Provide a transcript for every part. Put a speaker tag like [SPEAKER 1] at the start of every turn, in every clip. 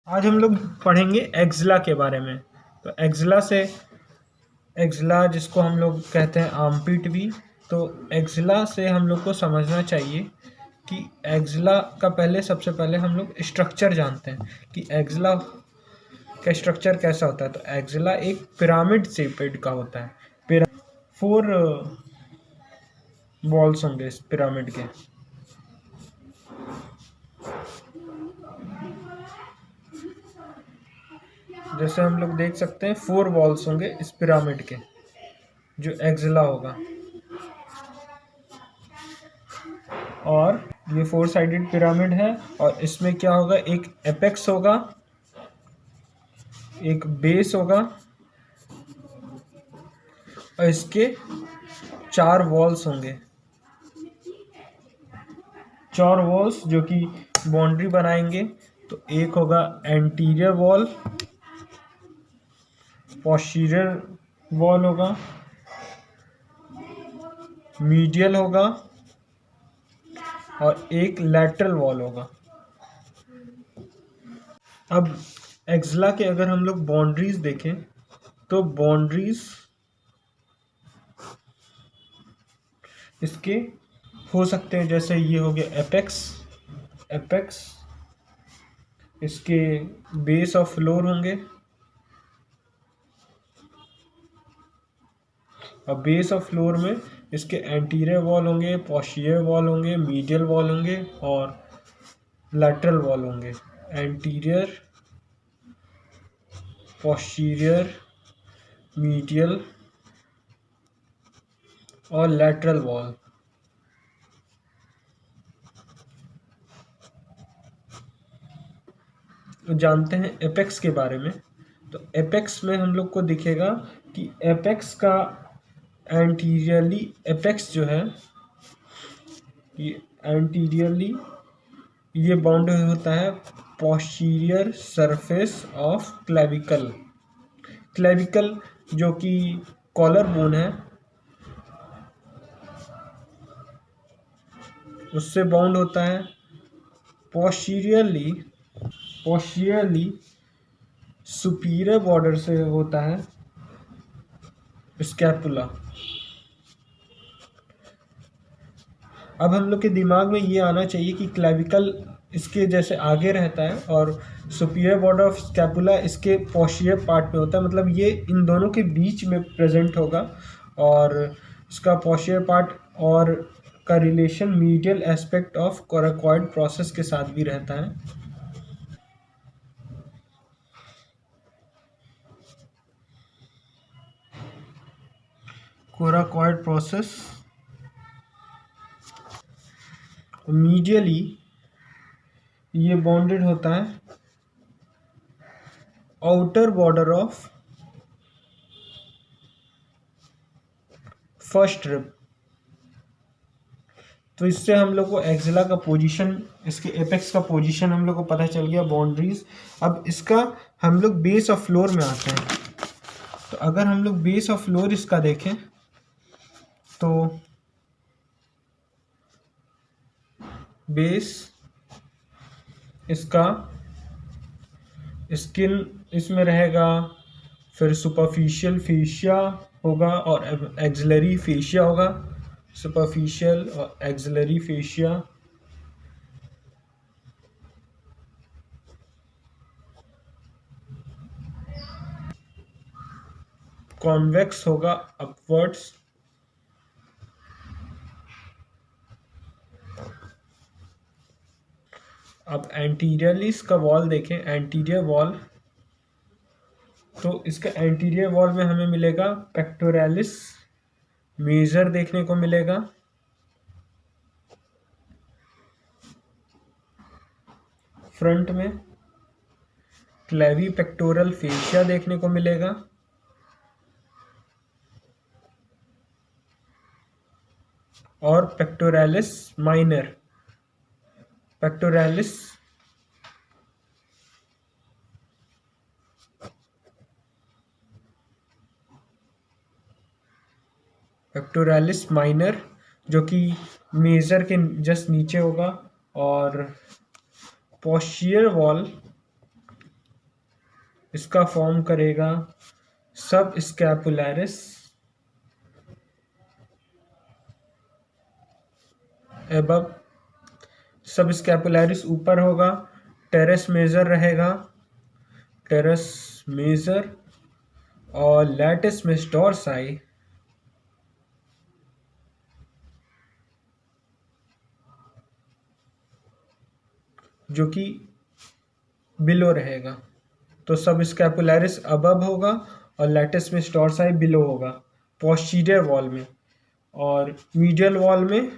[SPEAKER 1] आज हम लोग पढ़ेंगे एक्जिला के बारे में। तो एक्जिला जिसको हम लोग कहते हैं आर्मपिट भी, तो एक्जिला से हम लोग को समझना चाहिए कि एक्जिला का सबसे पहले हम लोग स्ट्रक्चर जानते हैं कि एक्जिला का स्ट्रक्चर कैसा होता है। तो एक्जिला एक पिरामिड शेपेड का होता है। 4 वॉल्स होंगे इस पिरामिड के। जैसे हम लोग देख सकते हैं 4 वॉल्स होंगे इस पिरामिड के, जो एक्जिला होगा। और ये 4 साइडेड पिरामिड है और इसमें क्या होगा, एक एपेक्स होगा, एक बेस होगा और इसके 4 वॉल्स होंगे। 4 वॉल्स जो कि बाउंड्री बनाएंगे। तो एक होगा एंटीरियर वॉल, पोस्टीरियर वॉल होगा, मीडियल होगा और एक लैटरल वॉल होगा। अब एक्जिला के अगर हम लोग बाउंड्रीज देखें तो बाउंड्रीज इसके हो सकते हैं, जैसे ये हो गया एपेक्स, इसके बेस और फ्लोर होंगे और बेस और फ्लोर में इसके एंटीरियर वॉल होंगे, पोस्टीरियर वॉल होंगे, मीडियल वॉल होंगे और लैटरल वॉल होंगे। एंटीरियर, पोस्टीरियर, मीडियल और लैटरल वॉल। तो जानते हैं एपेक्स के बारे में। तो एपेक्स में हम लोग को दिखेगा कि एपेक्स का एंटीरियरली, एपेक्स जो है ये एंटीरियरली ये बाउंड होता है posterior surface of clavicle. Clavicle जो कि कॉलर बोन है उससे बाउंड होता है। पोस्टीरियरली सुपीरियर बॉर्डर से होता है स्कैपुला। अब हम लोग के दिमाग में ये आना चाहिए कि क्लेविकल इसके जैसे आगे रहता है और सुपीरियर बॉर्डर ऑफ स्कैपुला इसके पोस्टीरियर पार्ट में होता है, मतलब ये इन दोनों के बीच में प्रेजेंट होगा और इसका पोस्टीरियर पार्ट और का relation medial aspect of coracoid process के साथ भी रहता है। कोराकॉइड प्रोसेस मीडियली ये बाउंडेड होता है outer border of first rib. तो इससे हम लोग को एक्जिला का पोजीशन, इसके एपेक्स का पोजीशन हम लोग को पता चल गया, बाउंड्रीज। अब इसका हम लोग बेस और फ्लोर में आते हैं। तो अगर हम लोग बेस और फ्लोर इसका देखें तो बेस इसका स्किन इसमें रहेगा, फिर सुपरफिशियल फेशिया होगा और एक्सिलरी फेशिया होगा। सुपरफिशियल और एक्सिलरी फेशिया, कॉन्वेक्स होगा अपवर्ड्स, अब एंटीरियरली इसका वॉल देखें, एंटीरियर वॉल, तो इसका एंटीरियर वॉल में हमें मिलेगा पेक्टोरालिस मेजर देखने को मिलेगा, फ्रंट में क्लेवी पेक्टोरल फेशिया देखने को मिलेगा और पेक्टोरालिस माइनर, पेक्टोरालिस माइनर जो कि मेजर के जस्ट नीचे होगा। और पोस्टीरियर वॉल इसका फॉर्म करेगा सब स्कैपुलैरिस एबव, सब स्कैपुलैरिस ऊपर होगा, टेरेस मेजर रहेगा, टेरेस मेजर, और लैटिस मिस डोर्साई जो कि बिलो रहेगा। तो सब स्कैपुलैरिस अबव होगा और लैटिस मिस डोर्साई बिलो होगा पोस्टीरियर वॉल में। और मीडियल वॉल में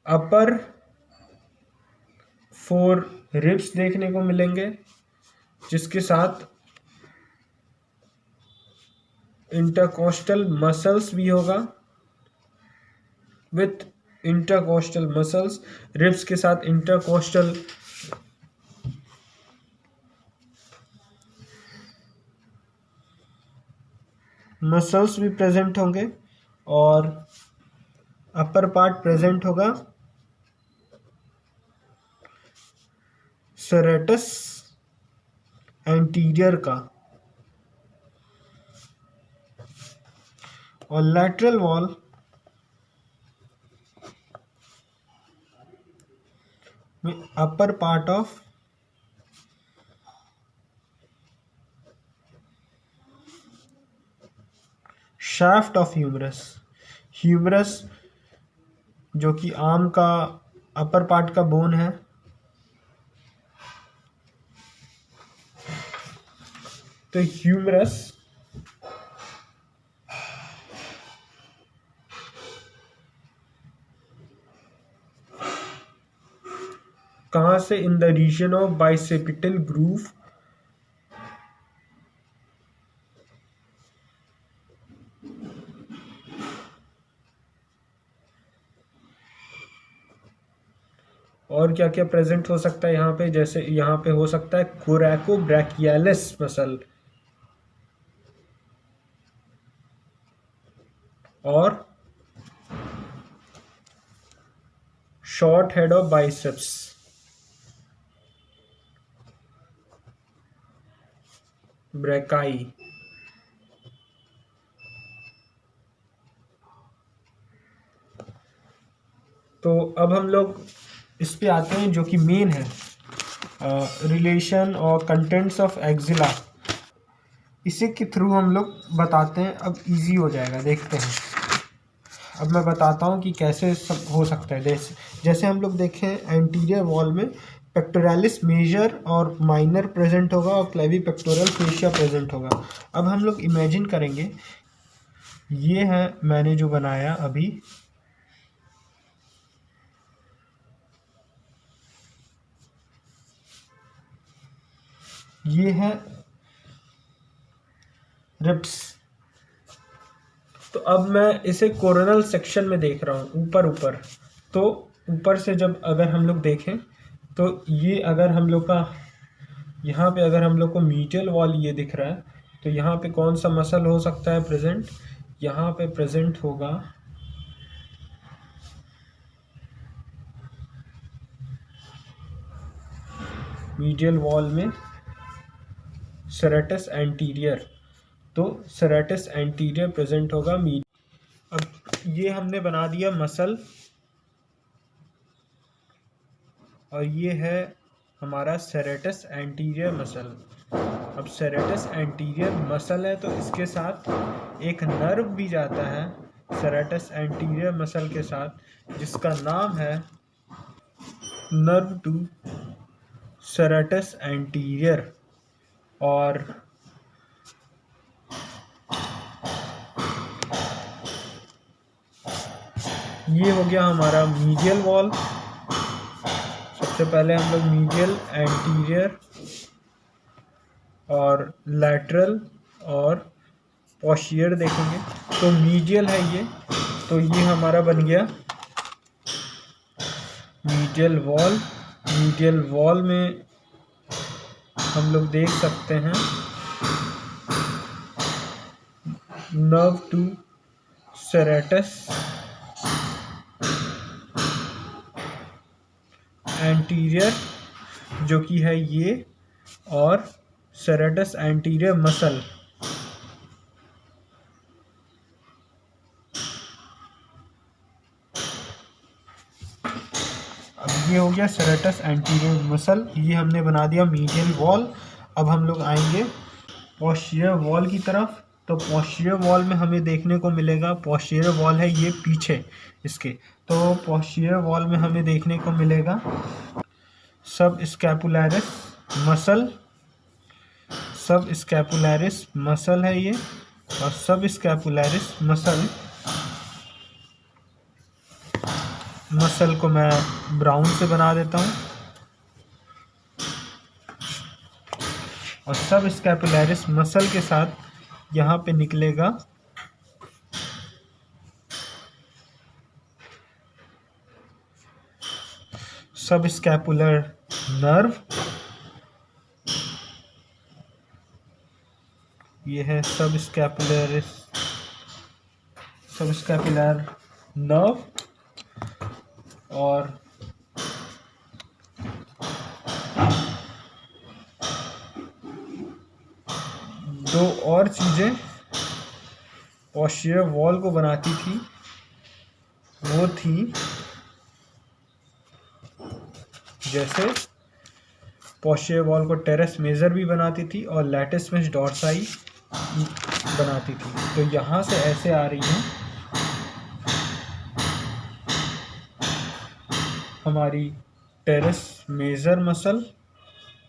[SPEAKER 1] अपर 4 रिब्स देखने को मिलेंगे, जिसके साथ इंटरकोस्टल मसल्स भी होगा, विथ इंटरकोस्टल मसल्स, रिब्स के साथ इंटरकोस्टल मसल्स भी प्रेजेंट होंगे, और अपर पार्ट प्रेजेंट होगा सेरेटस एंटीरियर का, और लैटरल वॉल में upper part of shaft of humerus, humerus जो कि आर्म का अपर पार्ट का बोन है, तो ह्यूमरस कहाँ से, in the region of bicipital groove, और क्या क्या प्रेजेंट हो सकता है यहाँ पे, जैसे यहाँ पे हो सकता है कोरैको ब्रैकियालिस मसल, और शॉर्ट हेड ऑफ बाइसेप्स, ब्रैकाई। तो अब हम लोग इस पे आते हैं जो कि मेन है, रिलेशन और कंटेंट्स ऑफ एक्जिला। इसी के थ्रू हम लोग बताते हैं, अब इजी हो जाएगा, देखते हैं। अब मैं बताता हूँ कि कैसे सब हो सकता है। जैसे हम लोग देखें एंटीरियर वॉल में पेक्टोरालिस मेजर और माइनर प्रेजेंट होगा और क्लेवी पेक्टोरल फेशिया प्रेजेंट होगा। अब हम लोग इमेजिन करेंगे, ये है मैंने जो बनाया अभी, ये है रिब्स। तो अब मैं इसे कोरोनल सेक्शन में देख रहा हूँ, ऊपर ऊपर। तो ऊपर से जब अगर हम लोग देखें तो ये अगर हम लोग का यहाँ पे अगर हम लोग को मीडियल वॉल ये दिख रहा है, तो यहाँ पे कौन सा मसल हो सकता है प्रेजेंट, यहाँ पे प्रेजेंट होगा मीडियल वॉल में सेरेटस एंटीरियर। तो सेरेटस एंटीरियर प्रेजेंट होगा। अब ये हमने बना दिया मसल, और ये है हमारा सेरेटस एंटीरियर मसल। अब सेरेटस एंटीरियर मसल है तो इसके साथ एक नर्व भी जाता है सेरेटस एंटीरियर मसल के साथ, जिसका नाम है नर्व टू सेरेटस एंटीरियर। और ये हो गया हमारा मीडियल वॉल। सबसे पहले हम लोग मीडियल, एंटीरियर और लैटरल और पोस्टीरियर देखेंगे। तो मीडियल है ये, तो ये हमारा बन गया मीडियल वॉल। मीडियल वॉल में हम लोग देख सकते हैं नर्व टू सेरेटस एंटीरियर जो कि है ये, और सेरेटस एंटीरियर मसल। अब ये हो गया सेरेटस एंटीरियर मसल, ये हमने बना दिया मीडियल वॉल। अब हम लोग आएंगे पोस्टीरियर वॉल की तरफ। तो पोस्टीरियर वॉल में हमें देखने को मिलेगा, पोस्टीरियर वॉल है ये पीछे इसके, तो पोस्टीरियर वॉल में हमें देखने को मिलेगा सब स्कैपुलैरिस मसल, सब स्कैपुलैरिस मसल है ये, और सब स्कैपुलैरिस मसल को मैं ब्राउन से बना देता हूँ। और सब स्कैपुलैरिस मसल के साथ यहाँ पे निकलेगा सब स्कैपुलर नर्व, ये है सब स्कैपुलर नर्व। और दो और चीज़ें पोस्टीरियर वॉल को बनाती थी, वो थी जैसे पोस्टीरियर वॉल को टेरेस मेजर भी बनाती थी और लैटिस डॉर्साई बनाती थी। तो यहाँ से ऐसे आ रही है हमारी टेरेस मेजर मसल,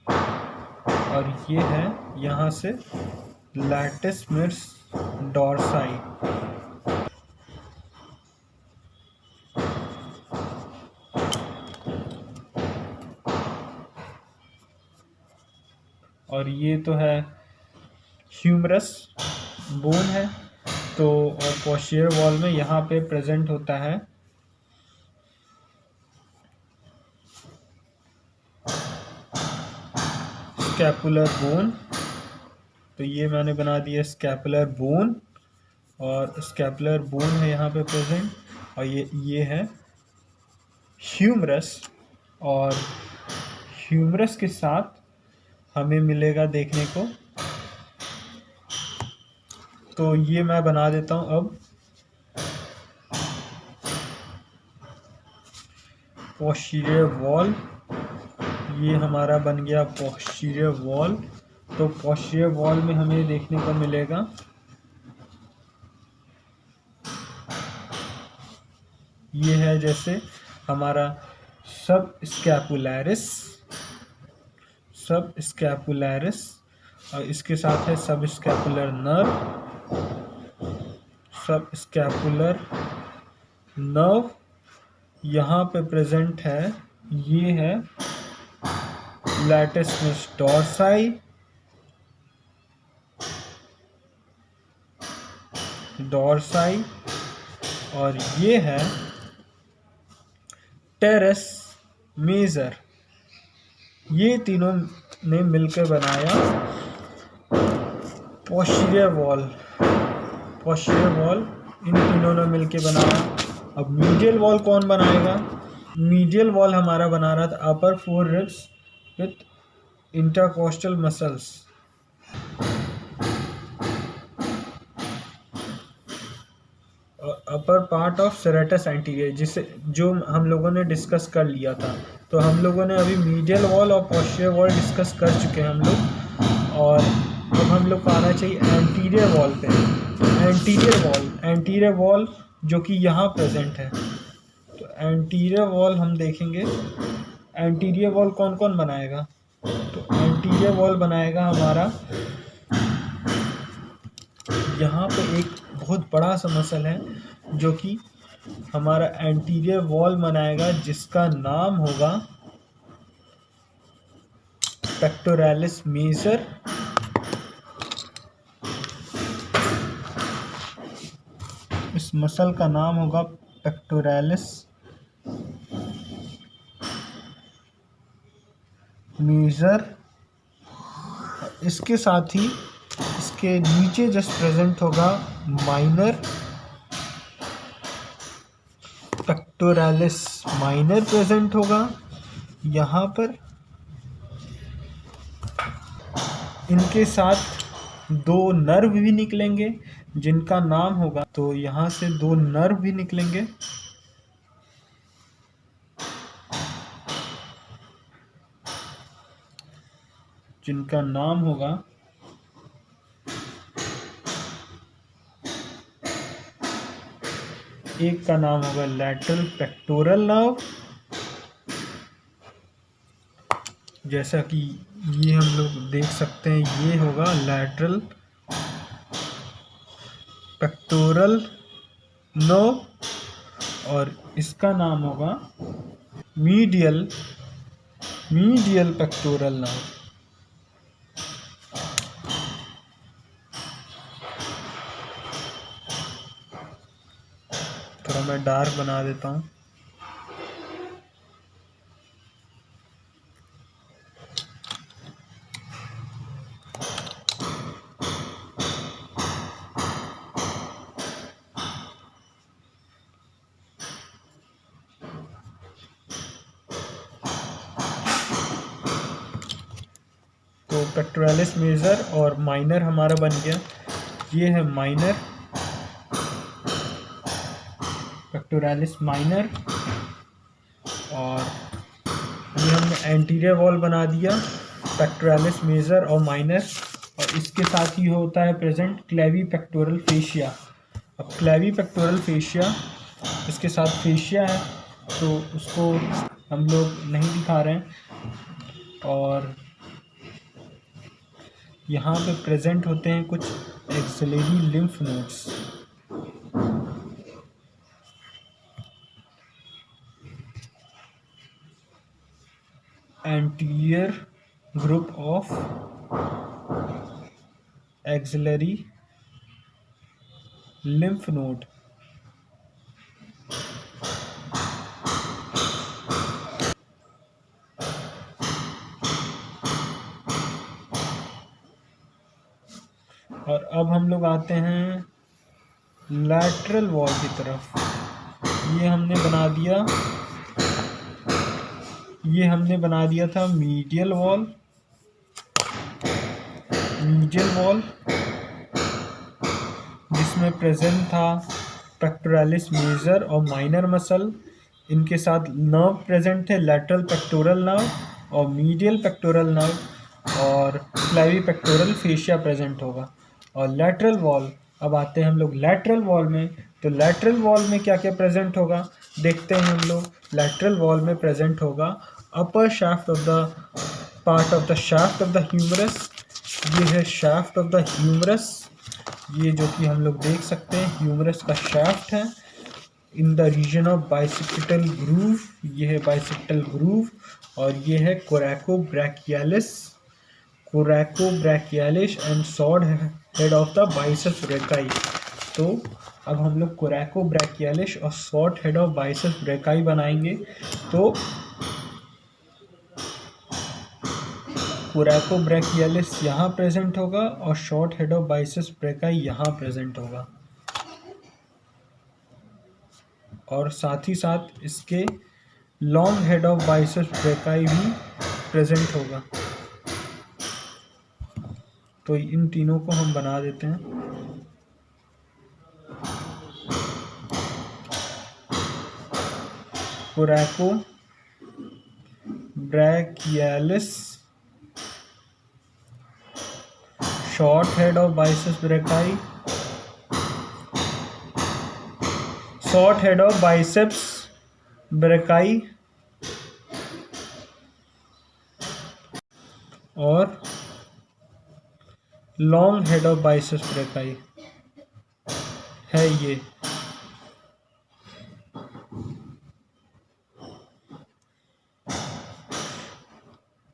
[SPEAKER 1] और ये है यहाँ से लैटिस डॉर्साई। और ये तो है ह्यूमरस बोन है। तो और पोस्टीरियर वॉल में यहाँ पे प्रेजेंट होता है स्कैपुलर बोन। तो ये मैंने बना दिया स्कैपुलर बोन, और स्कैपुलर बोन है यहाँ पे प्रेजेंट, और ये है ह्यूमरस। और ह्यूमरस के साथ हमें मिलेगा देखने को, तो ये मैं बना देता हूँ अब पोस्टीरियर वॉल। ये हमारा बन गया पोस्टीरियर वॉल। तो पोस्टीरियर वॉल में हमें देखने को मिलेगा ये है जैसे हमारा सब स्कैपुलैरिस, और इसके साथ है सब स्कैपुलर नर्व, सब स्कैपुलर नर्व। यहाँ पे प्रेजेंट है, ये है लैटिस डॉर्साई, और ये है टेरेस मेजर। ये तीनों ने मिलकर बनाया पोस्टीरियर वॉल। इन तीनों ने मिलकर बनाया। अब मीडियल वॉल कौन बनाएगा? मीडियल वॉल हमारा बना रहा था upper four ribs with intercostal muscles. Upper part of serratus anterior, जिसे जो हम लोगों ने डिस्कस कर लिया था। तो हम लोगों ने अभी मीडियल वॉल और पोस्टीरियर वॉल डिस्कस कर चुके हैं हम लोग, और अब हम लोग को आना चाहिए एंटीरियर वॉल पे। एंटीरियर वॉल जो कि यहाँ प्रेजेंट है। तो एंटीरियर वॉल हम देखेंगे, एंटीरियर वॉल कौन कौन बनाएगा? तो एंटीरियर वॉल बनाएगा हमारा, यहाँ पे एक बहुत बड़ा सा मसल है जो कि हमारा एंटीरियर वॉल बनाएगा, जिसका नाम होगा पेक्टोरालिस मेजर। इस मसल का नाम होगा पेक्टोरालिस मेजर। इसके साथ ही इसके नीचे जस्ट प्रेजेंट होगा माइनर पेक्टोरालिस माइनर प्रेजेंट होगा यहाँ पर। इनके साथ दो नर्व भी निकलेंगे जिनका नाम होगा, तो यहाँ से दो नर्व भी निकलेंगे जिनका नाम होगा एक का नाम होगा लैटरल पेक्टोरल नर्व, जैसा कि ये हम लोग देख सकते हैं, ये होगा लैटरल पेक्टोरल नर्व, और इसका नाम होगा मीडियल पेक्टोरल नर्व। थोड़ा मैं डार्क बना देता हूँ। तो पेक्टोरालिस मेजर और माइनर हमारा बन गया। ये है माइनर, पेक्टोरालिस माइनर, और ये हमने एंटीरियर वॉल बना दिया पेक्टोरालिस मेजर और माइनर, और इसके साथ ही होता है प्रेजेंट क्लेवी पेक्टोरल फेशिया। अब क्लेवी पेक्टोरल फेशिया, इसके साथ फेशिया है तो उसको हम लोग नहीं दिखा रहे हैं, और यहाँ पे प्रेजेंट होते हैं कुछ axillary lymph nodes. Anterior group of axillary lymph node. और अब हम लोग आते हैं लैटरल वॉल की तरफ। ये हमने बना दिया था मीडियल वॉल, जिसमें प्रेजेंट था पेक्टोरालिस मेजर और माइनर मसल। इनके साथ नर्व प्रेजेंट थे, लैटरल पेक्टोरल नर्व और मीडियल पेक्टोरल नर्व, और क्लेवी पेक्टोरल फेशिया प्रेजेंट होगा। और लैटरल वॉल, अब आते हैं हम लोग लैटरल वॉल में। तो लैटरल वॉल में क्या क्या प्रेजेंट होगा देखते हैं हम लोग। लैटरल वॉल में प्रेजेंट होगा upper shaft of the part of the shaft of the humerus. ये है शाफ्ट ऑफ द ह्यूमरस, ये जो कि हम लोग देख सकते हैं ह्यूमरस का शाफ्ट है। In the region of bicipital groove, ये है बाइसेप्टल ग्रूव, और ये है coracobrachialis and short head of the biceps brachii. तो अब हम लोग कोरैकोब्रैकियालिस और short head of biceps brachii बनाएंगे। तो कोरैकोब्रैकियालिस यहाँ प्रेजेंट होगा और short head of biceps brachii यहाँ प्रेजेंट होगा, और साथ ही साथ इसके long head of biceps brachii भी प्रेजेंट होगा। तो इन तीनों को हम बना देते हैं। Coracobrachialis, short head of biceps brachii, short head of biceps brachii, और long head of biceps brachii है ये।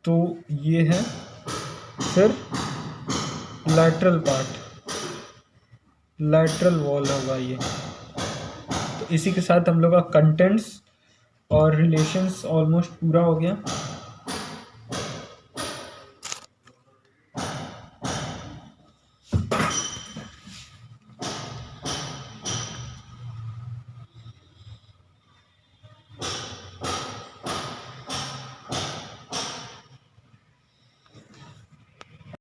[SPEAKER 1] तो ये है फिर लैटरल पार्ट, लैटरल वॉल होगा ये। तो इसी के साथ हम लोग का कंटेंट्स और रिलेशंस ऑलमोस्ट पूरा हो गया।